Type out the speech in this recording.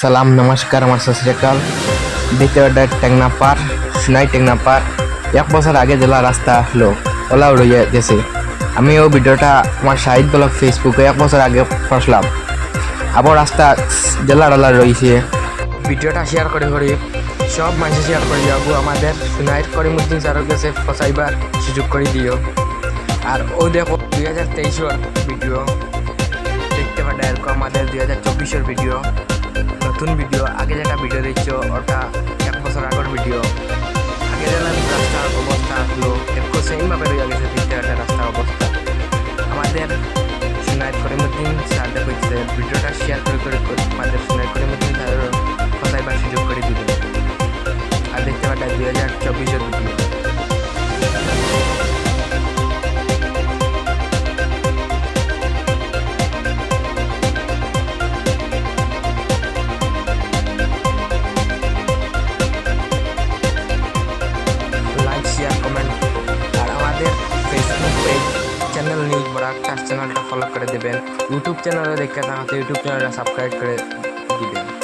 সালাম নমস্কার আমার সত শ্রী আকাল। দ্বিতীয় টেকনা পার সোনাই টেকনা পার 1 বছর আগে জেলা রাস্তা হলো ওলা উড়িয়ে গেছে। আমি ও ভিডিওটা আমার শাহিদ ব্লগ ফেসবুকে 1 বছর আগে পড়লাম। আবার রাস্তা জেলা ডলার রয়েছে। ভিডিওটা শেয়ার করে সব মানুষ শেয়ার করে যাবো। আমাদের সোনাইর করিমুদ্দিন স্যারের কাছে ফসাইবার সুযোগ করে দিও। আর ও দেখো 2023 ভিডিও দেখতে পারে, এরকম আমাদের 2024 ভিডিও, নতুন ভিডিও। আগে যেটা ভিডিও দেখছো ওটা 1 বছর আগের ভিডিও। আগে যেটা রাস্তার অবস্থা হলো একটু সেমভাবে রয়ে গেছে দ্বিতীয়টা রাস্তার অবস্থা। আমাদের সোনাইর করিমুদ্দিন স্যার দেখছে ভিডিওটা শেয়ার করে আমাদের সোনাইর করিমুদ্দিন স্যারের ফসাইবার সুযোগ করে দিবে। আর দেখতে পারে 2024 ভিডিও। লাইক শেয়ার কমেন্ট আর আমাদের Facebook page channel news broadcast চ্যানেলটা ফলো করে দেবেন। ইউটিউব চ্যানেলে দেখতে থাকতে ইউটিউব চ্যানেলটা সাবস্ক্রাইব করে দিবেন।